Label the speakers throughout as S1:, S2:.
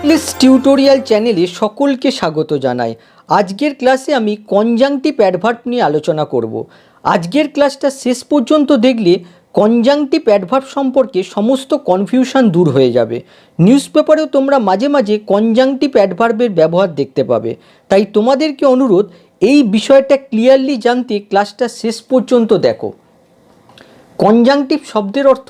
S1: English tutorial চ্যানেলে সকলকে স্বাগত জানাই। আজকের ক্লাসে আমি কনজাংটিভ অ্যাডভার্ব নিয়ে আলোচনা করব। আজকের ক্লাসটা শেষ পর্যন্ত দেখলে কনজাংটিভ অ্যাডভার্ব সম্পর্কে সমস্ত কনফিউশন দূর হয়ে যাবে। নিউজ পেপারেও তোমরা মাঝে মাঝে কনজাংটিভ অ্যাডভার্বের ব্যবহার দেখতে পাবে। তাই তোমাদেরকে অনুরোধ, এই বিষয়টা ক্লিয়ারলি জানতে ক্লাসটা শেষ পর্যন্ত দেখো। কনজাংটিভ শব্দের অর্থ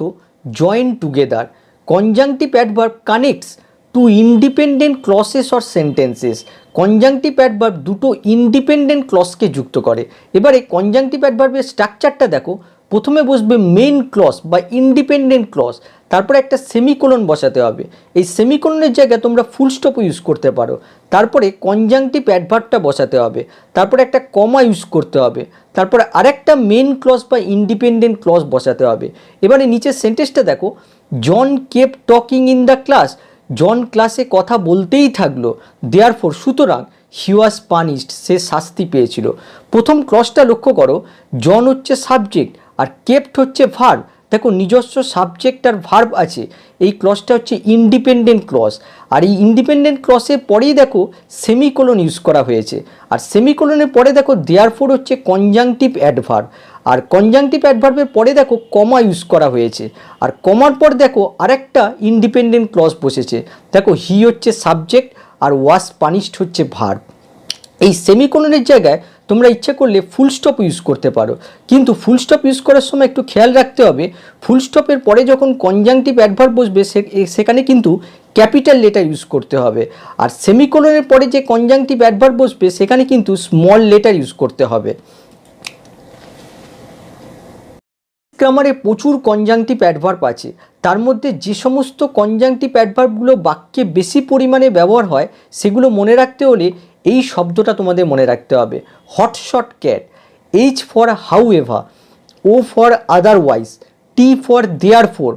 S1: join together. Conjunctive adverb connects two independent ক্লসেস or sentences. Conjunctive adverb দুটো ইন্ডিপেন্ডেন্ট ক্লসকে যুক্ত করে। এবারে কনজাংটিভ অ্যাডভার্বের স্ট্রাকচারটা দেখো। প্রথমে বসবে মেইন ক্লস বা ইন্ডিপেন্ডেন্ট ক্লস, তারপরে একটা সেমিকোলন বসাতে হবে। এই সেমিকোলনের জায়গায় তোমরা ফুল স্টপও ইউজ করতে পারো। তারপরে কনজাংটিভ অ্যাডভার্বটা বসাতে হবে, তারপরে একটা কমা ইউজ করতে হবে, তারপরে আরেকটা মেইন ক্লস বা ইন্ডিপেন্ডেন্ট ক্লস বসাতে হবে। এবারে নিচের সেন্টেন্সটা দেখো, John kept talking in the class. John ক্লাসে কথা বলতেই থাকলো। দেয়ারফর সুতরাং হি ওয়াজ পানিশড, সে শাস্তি পেয়েছিল। প্রথম ক্লসটা লক্ষ্য করো, জন হচ্ছে সাবজেক্ট আর কেপ্ট হচ্ছে ভার্ব। দেখো নিজস্ব সাবজেক্ট আর ভার্ব আছে। এই ক্লসটা হচ্ছে ইন্ডিপেন্ডেন্ট ক্লস। আর এই ইন্ডিপেন্ডেন্ট ক্লসের পরেই দেখো সেমিকোলন ইউজ করা হয়েছে। আর সেমিকোলনের পরে দেখো দেয়ারফর হচ্ছে কনজাংটিভ অ্যাডভার্ব। আর কনজাংটিভ অ্যাডভার্বের পরে দেখো কমা ইউজ করা হয়েছে। আর কমার পর দেখো আরেকটা ইন্ডিপেন্ডেন্ট ক্লস বসেছে। দেখো হি হচ্ছে সাবজেক্ট আর ওয়াজ পানিশড হচ্ছে ভার্ব। এই সেমিকোলনের জায়গায় তোমরা ইচ্ছা করলে ফুল স্টপ ইউজ করতে পারো, কিন্তু ফুল স্টপ ইউজ করার সময় একটু খেয়াল রাখতে হবে, ফুল স্টপের পরে যখন কনজাংটিভ অ্যাডভার্ব বসবে সেখানে কিন্তু ক্যাপিটাল লেটার ইউজ করতে হবে। আর সেমিকোলনের পরে যে কনজাংটিভ অ্যাডভার্ব বসবে সেখানে কিন্তু স্মল লেটার ইউজ করতে হবে। গ্রামারে প্রচুর কনজাংটিভ অ্যাডভার্ব আছে। তার মধ্যে যে সমস্ত কনজাংটিভ অ্যাডভার্বগুলো বাক্যে বেশি পরিমাণে ব্যবহার হয় সেগুলো মনে রাখতে হলে এই শব্দটা তোমাদের মনে রাখতে হবে, hotshot cat. H for however, O for otherwise, T for therefore,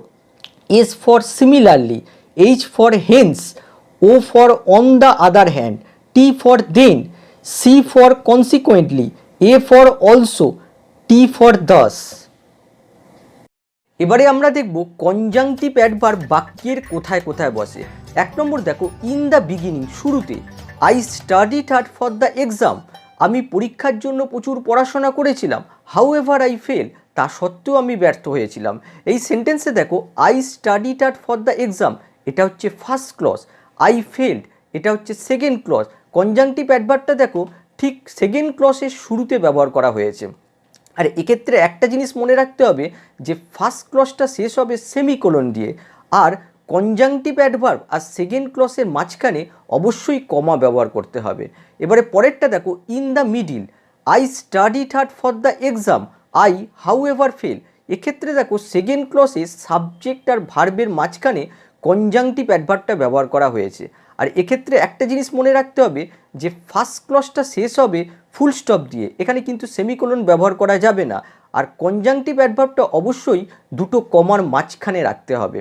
S1: S for similarly, H for hence, O for on the other hand, T for then, C for consequently, A for also, T for thus. এবারে আমরা দেখব conjunctive adverb বাক্যের কোথায় কোথায় বসে। এক নম্বর দেখো, in the beginning, শুরুতে। I studied hard for the exam, আমি পরীক্ষার জন্য প্রচুর পড়াশোনা করেছিলাম। হাউ এভার আই ফেল, তা সত্ত্বেও আমি ব্যর্থ হয়েছিলাম। এই সেন্টেন্সে দেখো, I studied hard for the exam, এটা হচ্ছে ফার্স্ট ক্লজ। আই ফেলড, এটা হচ্ছে সেকেন্ড ক্লজ। কনজাংটিভ অ্যাডভার্বটা দেখো ঠিক সেকেন্ড ক্লজের শুরুতে ব্যবহার করা হয়েছে। আর এক্ষেত্রে একটা জিনিস মনে রাখতে হবে যে ফার্স্ট ক্লজটা শেষ হবে সেমিকোলন দিয়ে, আর কনজাংটিভ অ্যাডভার্ব আর সেকেন্ড ক্লজের মাঝখানে অবশ্যই কমা ব্যবহার করতে হবে। এবারে পরেরটা দেখো, in the middle, I studied hard for the exam, I how ever fail. এক্ষেত্রে দেখো সেকেন্ড ক্লজে সাবজেক্ট আর ভার্বের মাঝখানে কনজাংটিভ অ্যাডভার্বটা ব্যবহার করা হয়েছে। আর এক্ষেত্রে একটা জিনিস মনে রাখতে হবে যে ফার্স্ট ক্লজটা শেষ হবে ফুল স্টপ দিয়ে, এখানে কিন্তু সেমিকোলন ব্যবহার করা যাবে না। আর কনজাংটিভ অ্যাডভার্বটা অবশ্যই দুটো কমার মাঝখানে রাখতে হবে।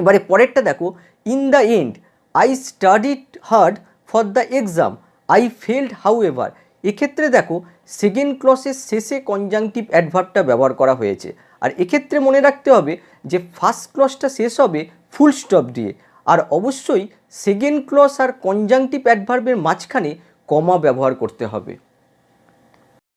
S1: এবারে পরেরটা দেখো, in the end, I studied hard for the exam, I failed how ever. এক্ষেত্রে দেখো সেকেন্ড ক্লজের শেষে কনজাংটিভ অ্যাডভার্বটা ব্যবহার করা হয়েছে। আর এক্ষেত্রে মনে রাখতে হবে যে ফার্স্ট ক্লজটা শেষ হবে ফুল স্টপ দিয়ে, আর অবশ্যই সেকেন্ড ক্লজ আর কনজাংটিভ অ্যাডভার্বের মাঝখানে কমা ব্যবহার করতে হবে।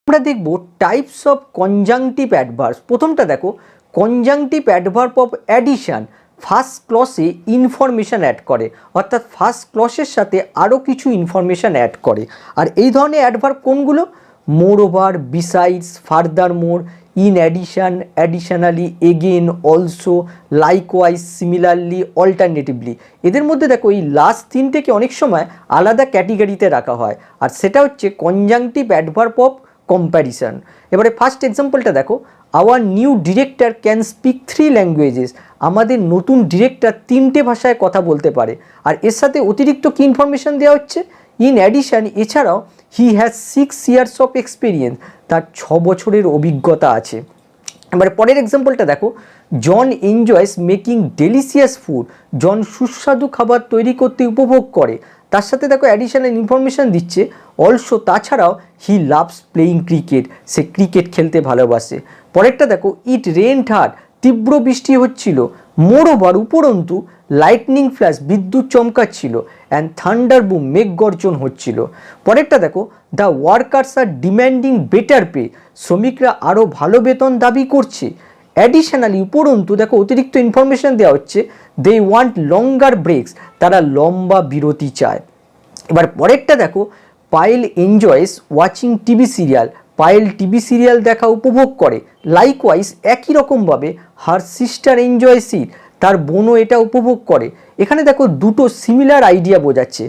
S1: আমরা দেখব টাইপস অফ কনজাংটিভ অ্যাডভার্ব। প্রথমটা দেখো, conjunctive adverb of addition. First ক্লজে ইনফরমেশান অ্যাড করে, অর্থাৎ ফার্স্ট ক্লজের সাথে আরও কিছু ইনফরমেশান অ্যাড করে। আর এই ধরনের অ্যাডভার্ব কোনগুলো? মোর over, besides, further more, in addition, additionally, again, also, likewise, similarly, alternatively. এদের মধ্যে দেখো এই লাস্ট তিনটেকে অনেক সময় আলাদা ক্যাটেগরিতে রাখা হয়, আর সেটা হচ্ছে কনজাংটিভ অ্যাডভার্ব অফ কম্প্যারিশন। এবারে ফার্স্ট এক্সাম্পলটা দেখো, our new director can speak 3 languages. আমাদের নতুন ডিরেক্টর 3টে ভাষায় কথা বলতে পারে। আর এর সাথে অতিরিক্ত কী ইনফরমেশান দেওয়া হচ্ছে? ইন অ্যাডিশন, এছাড়াও he has 6 years of experience, তার 6 বছরের অভিজ্ঞতা আছে। এবারে পরের এক্সাম্পলটা দেখো, জন এনজয়স মেকিং ডেলিশিয়াস ফুড। জন সুস্বাদু খাবার তৈরি করতে উপভোগ করে। তার সাথে দেখো অ্যাডিশনাল ইনফরমেশান দিচ্ছে, অলসো, তাছাড়াও he loves playing cricket, say cricket খেলতে ভালোবাসে। পরেরটা দেখো, ইট রেন্ট হার্ড, তীব্র বৃষ্টি হচ্ছিল। মোরওভার উপরন্তু লাইটনিং ফ্ল্যাশ বিদ্যুৎ চমকাচ্ছিল অ্যান্ড থান্ডার বুম মেঘ গর্জন হচ্ছিল। পরেরটা দেখো, the workers are demanding better pay, শ্রমিকরা আরও ভালো বেতন দাবি করছে। অ্যাডিশনালি উপরন্তু দেখো অতিরিক্ত ইনফরমেশন দেওয়া হচ্ছে, দে ওয়ান্ট লঙ্গার ব্রেকস, তারা লম্বা বিরতি চায়। এবার পরেরটা দেখো, Payel enjoys watching TV serial, Payel TV serial দেখা উপভোগ করে। লাইকওয়াইজ একই রকমভাবে হার সিস্টার এনজয়স ইট, তার বোনও এটা উপভোগ করে। এখানে দেখো দুটো সিমিলার আইডিয়া বোঝাচ্ছে,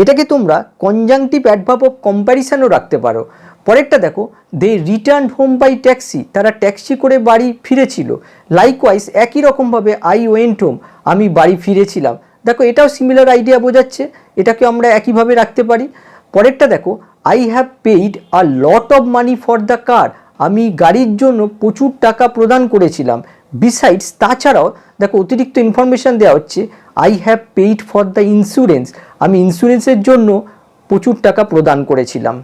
S1: এটাকে তোমরা কনজাংটিভ অ্যাডভার্ব অফ কম্প্যারিশনও রাখতে পারো। পরেরটা দেখো, they return home by taxi, তারা ট্যাক্সি করে বাড়ি ফিরেছিল। লাইকওয়াইজ একই রকমভাবে আই ওয়েন্ট হোম, আমি বাড়ি ফিরেছিলাম। দেখো এটাও সিমিলার আইডিয়া বোঝাচ্ছে, এটাকে আমরা একইভাবে রাখতে পারি। পরেরটা দেখো, I have paid a lot of money for the car, আমি গাড়ির জন্য প্রচুর টাকা প্রদান করেছিলাম। বিসাইডস তাছাড়াও দেখো অতিরিক্ত ইনফরমেশান দেওয়া হচ্ছে, I have paid for the insurance, আমি ইন্স্যুরেন্সের জন্য প্রচুর টাকা প্রদান করেছিলাম।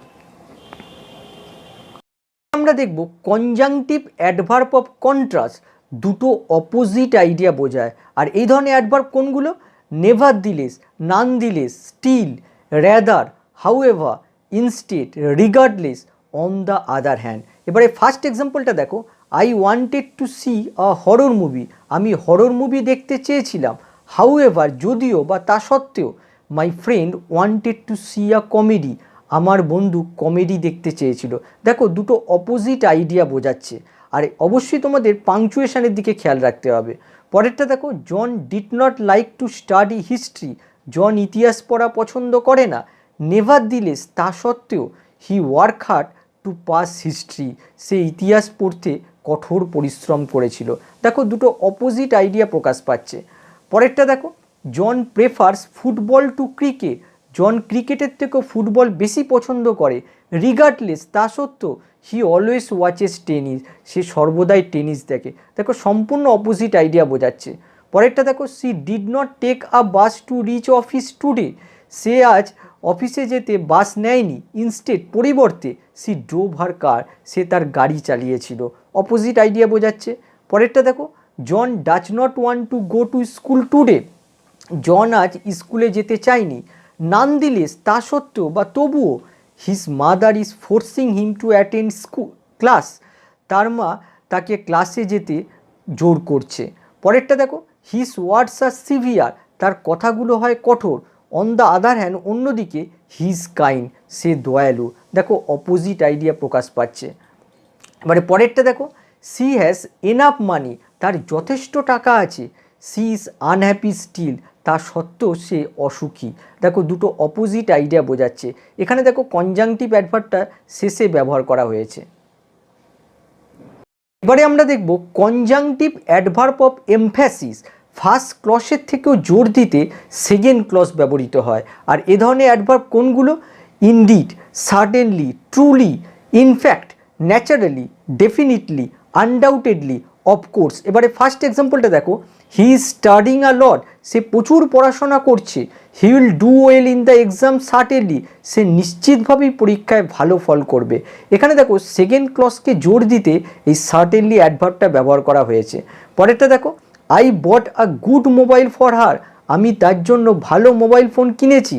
S1: আমরা দেখব কনজাংটিভ অ্যাডভার্ব অফ কন্ট্রাস্ট, দুটো অপোজিট আইডিয়া বোঝায়। আর এই ধরনের অ্যাডভার্ব কোনগুলো? Nevertheless, nonetheless, still, rather, however, instead, regardless, on the other hand. এবারে ফার্স্ট এক্সাম্পলটা দেখো, I wanted to see a horror movie, আমি হরর মুভি দেখতে চেয়েছিলাম। হাউএভার যদিও বা তা সত্ত্বেও, my friend wanted to see a comedy, আমার বন্ধু কমেডি দেখতে চেয়েছিল। দেখো দুটো অপোজিট আইডিয়া বোঝাচ্ছে। আর অবশ্যই তোমাদের পাংচুয়েশনের দিকে খেয়াল রাখতে হবে। পরেরটা দেখো, John did not like to study history, John ইতিহাস পড়া পছন্দ করে না। নেভারদিলেস তা সত্ত্বেও, he work hard to pass history, সে ইতিহাস পড়তে কঠোর পরিশ্রম করেছিল। দেখো দুটো অপোজিট আইডিয়া প্রকাশ পাচ্ছে। পরেরটা দেখো, জন প্রেফার্স ফুটবল টু ক্রিকেট, জন ক্রিকেটের থেকেও ফুটবল বেশি পছন্দ করে। রিগার্ডলেস তা সত্ত্বেও, হি অলওয়েজ ওয়াচেস টেনিস, সে সর্বদাই টেনিস দেখে। দেখো সম্পূর্ণ অপোজিট আইডিয়া বোঝাচ্ছে। পরেরটা দেখো, she did not take a bus to reach office today, সে আজ অফিসে যেতে বাস নেয়নি। ইনস্টেড পরিবর্তে, সি ড্রোভ হার কার, সে তার গাড়ি চালিয়েছিল। অপোজিট আইডিয়া বোঝাচ্ছে। পরেরটা দেখো, John does not want to go to school today, John আজ স্কুলে যেতে চায়নি। নানদিলেস তা সত্ত্বেও বা তবুও, his mother is forcing him to attend class, তার মা তাকে ক্লাসে যেতে জোর করছে। পরেরটা দেখো, হিজ ওয়ার্ডস আর সিভিয়ার, তার কথাগুলো হয় কঠোর। অন দ্য আদার হ্যান্ড অন্যদিকে, হিজ কাইন্ড, সে দয়ালু। দেখো অপোজিট আইডিয়া প্রকাশ পাচ্ছে। এবারে পরেরটা দেখো, সি হ্যাজ এনাফ মানি, তার যথেষ্ট টাকা আছে। সি ইজ আনহ্যাপি স্টিল, তা সত্ত্বেও সে অসুখী। দেখো দুটো অপোজিট আইডিয়া বোঝাচ্ছে। এখানে দেখো কনজাংটিভ অ্যাডভার্বটা শেষে ব্যবহার করা হয়েছে। এবারে আমরা দেখব conjunctive adverb of emphasis, first ক্লসের থেকেও জোর দিতে সেকেন্ড ক্লস ব্যবহৃত হয়। আর এ ধরনের অ্যাডভার্ব কোনগুলো? Indeed, certainly, truly, in fact, naturally, definitely, undoubtedly, of course. এবারে ফার্স্ট এক্সাম্পলটা দেখো, হি ইজ স্টাডিং আ লট, সে প্রচুর পড়াশোনা করছে। He will do well in the exam certainly, সে নিশ্চিতভাবেই পরীক্ষায় ভালো ফল করবে। এখানে দেখো সেকেন্ড ক্লসকে জোর দিতে এই সার্টেনলি অ্যাডভার্বটা ব্যবহার করা হয়েছে। পরেরটা দেখো, I bought a good mobile for her, আমি তার জন্য ভালো মোবাইল ফোন কিনেছি।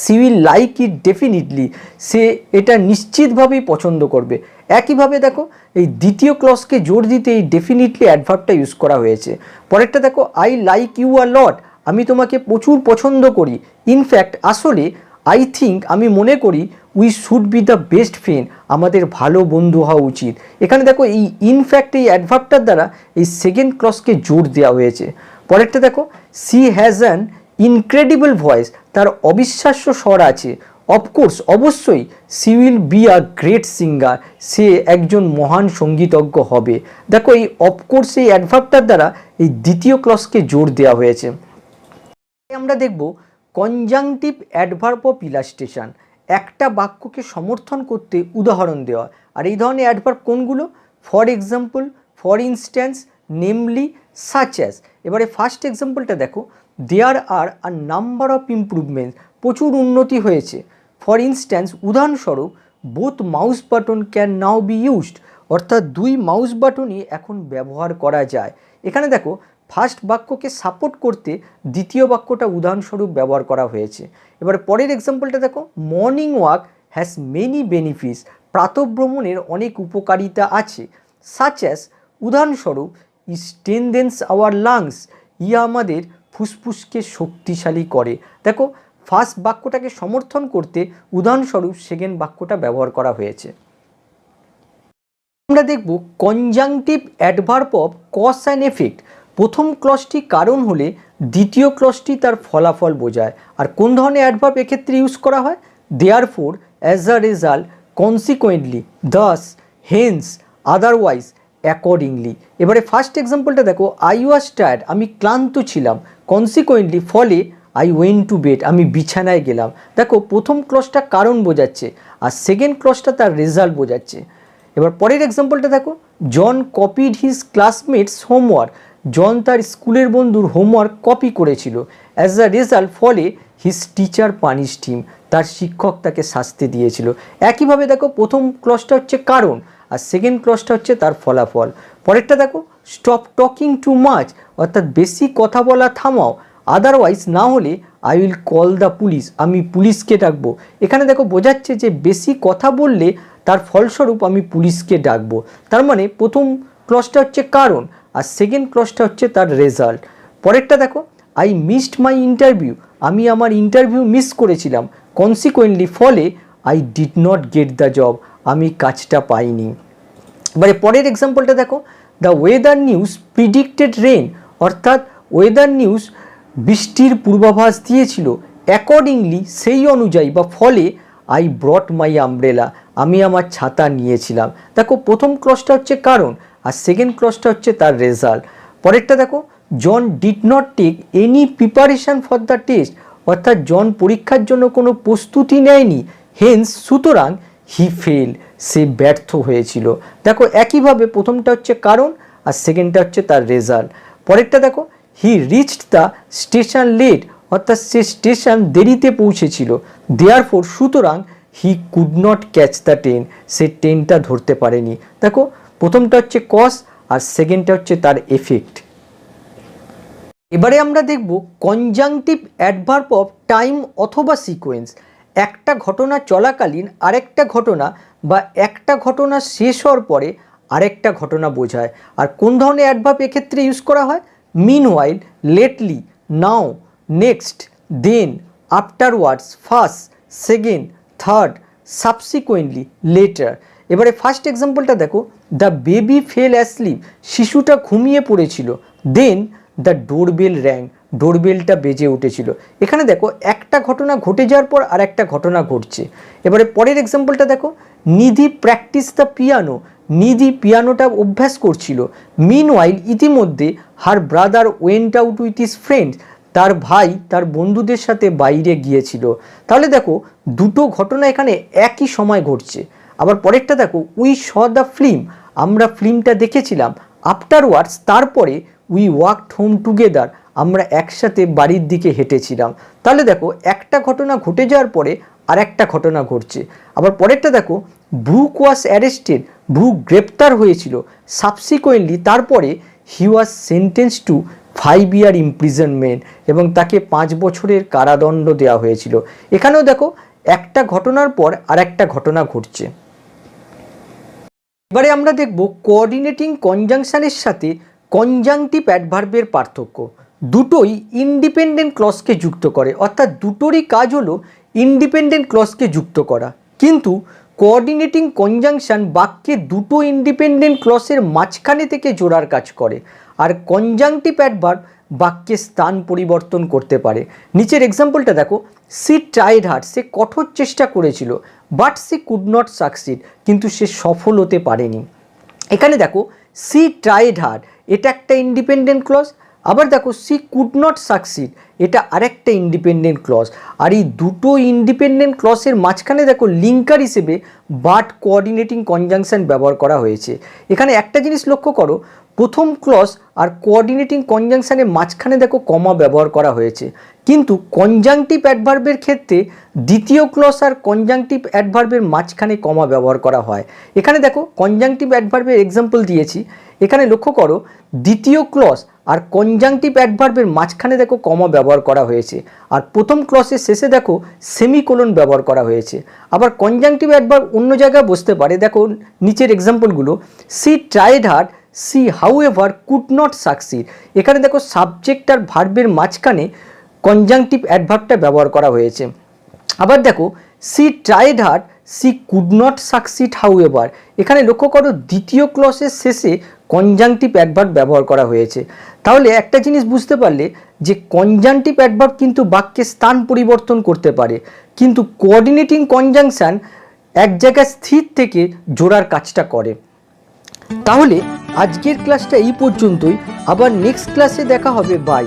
S1: She will like it definitely, সে এটা নিশ্চিতভাবেই পছন্দ করবে। একইভাবে দেখো এই দ্বিতীয় ক্লসকে জোর দিতে এই ডেফিনিটলি অ্যাডভার্বটা ইউজ করা হয়েছে। পরেরটা দেখো, আই লাইক ইউ আ লট, আমি তোমাকে প্রচুর পছন্দ করি। ইনফ্যাক্ট আসলে, আই থিঙ্ক, আমি মনে করি, we should be the best friend, আমাদের ভালো বন্ধু হওয়া উচিত। এখানে দেখো এই ইনফ্যাক্ট এই অ্যাডভার্বটার দ্বারা এই সেকেন্ড ক্লসকে জোর দেওয়া হয়েছে। পরেরটা দেখো, she has an incredible voice, তার অবিশ্বাস্য স্বর আছে। অফকোর্স অবশ্যই, she will be a great singer, সে একজন মহান সঙ্গীতজ্ঞ হবে। দেখো এই অফকোর্স এই অ্যাডভার্বটার দ্বারা এই দ্বিতীয় ক্লসকে জোর দেওয়া হয়েছে। আমরা দেখব কনজাংটিভ অ্যাডভার্ব অফ ইলাস্ট্রেশন, একটা বাক্যকে সমর্থন করতে উদাহরণ দেওয়া। আর এই ধরনের অ্যাডভার্ব কোনগুলো? For example, for instance, namely, such as. এবারে ফার্স্ট এক্সাম্পলটা দেখো, দেয়ার আর আ নাম্বার অফ ইমপ্রুভমেন্টস, প্রচুর উন্নতি হয়েছে। ফর ইনস্ট্যান্স উদাহরণস্বরূপ, both mouse button can now be used, অর্থাৎ দুই মাউস বাটনই এখন ব্যবহার করা যায়। এখানে দেখো ফার্স্ট বাক্যকে সাপোর্ট করতে দ্বিতীয় বাক্যটা উদাহরণস্বরূপ ব্যবহার করা হয়েছে। এবারে পরের এক্সাম্পলটা দেখো, morning walk has many benefits, প্রাতঃভ্রমণের অনেক উপকারিতা আছে। সাচ অ্যাজ, উদাহরণস্বরূপ, স্ট্রেনথেন্স আওয়ার লাংস, ইয়া আমাদের ফুসফুসকে শক্তিশালী করে। দেখো ফার্স্ট বাক্যটাকে সমর্থন করতে উদাহরণস্বরূপ সেকেন্ড বাক্যটা ব্যবহার করা হয়েছে। আমরা দেখব conjunctive adverb of cause and effect. প্রথম ক্লজটি কারণ হলে দ্বিতীয় ক্লজটি তার ফলাফল বোঝায়। আর কোন ধরনের অ্যাডভার্ব এক্ষেত্রে ইউজ করা হয়? Therefore, as a result, consequently, thus, hence, otherwise, accordingly. এবারে ফার্স্ট এক্সাম্পলটা দেখো, আই ওয়াজ টায়ার্ড, আমি ক্লান্ত ছিলাম, কনসিকুয়েন্টলি, ফলে আই ওয়েন্ট টু বেড, আমি বিছানায় গেলাম। দেখো প্রথম ক্লজটা কারণ বোঝাচ্ছে আর সেকেন্ড ক্লজটা তার রেজাল্ট বোঝাচ্ছে। এবার পরের এক্সাম্পলটা দেখো, জন কপিড হিজ ক্লাসমেটস হোমওয়ার্ক, জন তার স্কুলের বন্ধুর হোমওয়ার্ক কপি করেছিল। অ্যাজ আ রেজাল্ট, ফলে হিজ টিচার পানিশড হিম, তার শিক্ষক তাকে শাস্তি দিয়েছিল। একইভাবে দেখো প্রথম ক্লজটা হচ্ছে কারণ আর সেকেন্ড ক্লজটা হচ্ছে তার ফলাফল। পরেরটা দেখো, স্টপ টকিং টু মাচ, অর্থাৎ বেশি কথা বলা থামাও, আদারওয়াইজ, না হলে I will call the police, আমি পুলিশকে ডাকবো। এখানে দেখো বোঝাচ্ছে যে বেশি কথা বললে তার ফলস্বরূপ আমি পুলিশকে ডাকবো। তার মানে প্রথম ক্লজটা হচ্ছে কারণ আর সেকেন্ড ক্লজটা হচ্ছে তার রেজাল্ট। পরেরটা দেখো, আই মিসড মাই ইন্টারভিউ, আমি আমার ইন্টারভিউ মিস করেছিলাম, কনসিকুয়েন্টলি, ফলে I did not get the job, আমি কাজটা পাইনি। এবারে পরের এক্সাম্পলটা দেখো, দ্য ওয়েদার নিউজ প্রিডিক্টেড রেন, অর্থাৎ ওয়েদার নিউজ বৃষ্টির পূর্বাভাস দিয়েছিল, অ্যাকর্ডিংলি, সেই অনুযায়ী বা ফলে আই ব্রট মাই আমব্রেলা, আমি আমার ছাতা নিয়েছিলাম। দেখো প্রথম ক্লজটা হচ্ছে কারণ আর সেকেন্ড ক্লজটা হচ্ছে তার রেজাল্ট। পরেরটা দেখো, John did not take any preparation for the test, অর্থাৎ জন পরীক্ষার জন্য কোনো প্রস্তুতি নেয়নি, হেন্স, সুতরাং, হি ফেল, সে ব্যর্থ হয়েছিল। দেখো একইভাবে প্রথমটা হচ্ছে কারণ আর সেকেন্ডটা হচ্ছে তার রেজাল্ট। পরেরটা দেখো, he reached the station late, অর্থাৎ সে স্টেশন দেরিতে পৌঁছেছিল, দেয়ারফোর, সুতরাং, he could not catch the train, সে ট্রেনটা ধরতে পারেনি। দেখো প্রথমটা হচ্ছে কজ আর সেকেন্ডটা হচ্ছে তার এফেক্ট। এবারে আমরা দেখব কনজাংটিভ অ্যাডভার্ব অফ টাইম অথবা সিকোয়েন্স। একটা ঘটনা চলাকালীন আরেকটা ঘটনা বা একটা ঘটনা শেষ হওয়ার পরে আরেকটা ঘটনা বোঝায়। আর কোন ধরনের অ্যাডভার্ব এক্ষেত্রে ইউজ করা হয়? Meanwhile, lately, now, next, then, afterwards, first, second, third, subsequently, later. এবারে ফার্স্ট এক্সাম্পলটা দেখো, দ্য বেবি ফেল অ্যাসলিপ, শিশুটা ঘুমিয়ে পড়েছিল, দেন দ্য ডোরবেল র্যাং, ডোরবেলটা বেজে উঠেছিল। এখানে দেখো একটা ঘটনা ঘটে যাওয়ার পর আর একটা ঘটনা ঘটছে। এবারে পরের এক্সাম্পলটা দেখো, নিধি প্র্যাকটিস দ্য পিয়ানো, নিধি পিয়ানোটা অভ্যাস করছিল, মিনওয়াইল, ইতিমধ্যে, her brother went out with his friends, তার ভাই তার বন্ধুদের সাথে বাইরে গিয়েছিল। তাহলে দেখো দুটো ঘটনা এখানে একই সময় ঘটছে। আবার পরেরটা দেখো, উই স দ্য ফিল্ম, আমরা ফিল্মটা দেখেছিলাম, আফটারওয়ার্ডস, তারপরে, উই ওয়াকড হোম টুগেদার, আমরা একসাথে বাড়ির দিকে হেঁটেছিলাম। তাহলে দেখো একটা ঘটনা ঘটে যাওয়ার পরে আর একটা ঘটনা ঘটছে। আবার পরেরটা দেখো, ব্রুক ওয়াজ অ্যারেস্টেড, ব্রুক গ্রেপ্তার হয়েছিল, সাবসিকুয়েন্টলি, তারপরে, he was sentence to 5 year imprisonment, এবং তাকে 5 বছরের কারাদণ্ড দেওয়া হয়েছিল। এখানেও দেখো একটা ঘটনার পর আর একটা ঘটনা ঘটছে। এবারে আমরা দেখব কোঅর্ডিনেটিং কনজাংশনের সাথে কনজাংটিভ অ্যাডভার্বের পার্থক্য। দুটোই ইন্ডিপেন্ডেন্ট ক্লজকে যুক্ত করে, অর্থাৎ দুটোরই কাজ হলো ইন্ডিপেন্ডেন্ট ক্লজকে যুক্ত করা, কিন্তু কোঅর্ডিনেটিং কনজাংশন বাক্যে দুটো ইন্ডিপেন্ডেন্ট ক্লজের মাঝখানে থেকে জোড়ার কাজ করে। আর কনজাংটিভ অ্যাডভার্ব বাক্যে স্থান পরিবর্তন করতে পারে। নিচের এক্সাম্পলটা দেখো, সি ট্রাইড হার্ড, সে কঠোর চেষ্টা করেছিল, but C could not succeed, কিন্তু সে সফল হতে পারেনি। এখানে দেখো সি ট্রাইড হার্ড, এটা একটা ইন্ডিপেন্ডেন্ট ক্লজ। আবার দেখো সি কুড নট সাকসিড, এটা আরেকটা ইন্ডিপেন্ডেন্ট ক্লজ। আর এই দুটো ইন্ডিপেন্ডেন্ট ক্লজের মাঝখানে দেখো লিঙ্কার হিসেবে বাট কোঅর্ডিনেটিং কনজাংশন ব্যবহার করা হয়েছে। এখানে একটা জিনিস লক্ষ্য করো, প্রথম ক্লজ আর কোঅর্ডিনেটিং কনজাংশনের মাঝখানে দেখো কমা ব্যবহার করা হয়েছে, কিন্তু কনজাংটিভ অ্যাডভার্বের ক্ষেত্রে দ্বিতীয় ক্লজ আর কনজাংটিভ অ্যাডভার্বের মাঝখানে কমা ব্যবহার করা হয়। এখানে দেখো কনজাংটিভ অ্যাডভার্বের এক্সাম্পল দিয়েছি, এখানে লক্ষ্য করো দ্বিতীয় ক্লজ আর কনজাংটিভ অ্যাডভার্বের মাঝখানে দেখো কমা ব্যবহার করা হয়েছে, আর প্রথম ক্লসের শেষে দেখো সেমিকোলন ব্যবহার করা হয়েছে। আবার কনজাংটিভ অ্যাডভার্ব অন্য জায়গায় বসতে পারে, দেখো নিচের এক্সাম্পলগুলো, she tried hard, she however could not succeed. এখানে দেখো সাবজেক্ট আর ভার্বের মাঝখানে কনজাংটিভ অ্যাডভার্বটা ব্যবহার করা হয়েছে। আবার দেখো she tried hard, she could not succeed however, এখানে লক্ষ্য করো দ্বিতীয় ক্লসের শেষে কনজাংটিভ অ্যাডভার্ব ব্যবহার করা হয়েছে। তাহলে একটা জিনিস বুঝতে পারলে যে কনজাংটিভ অ্যাডভার্ব কিন্তু বাক্যে স্থান পরিবর্তন করতে পারে, কিন্তু কোঅর্ডিনেটিং কনজাংশন এক জায়গায় স্থির থেকে জোড়ার কাজটা করে। তাহলে আজকের ক্লাসটা এই পর্যন্তই, আবার নেক্সট ক্লাসে দেখা হবে। বাই।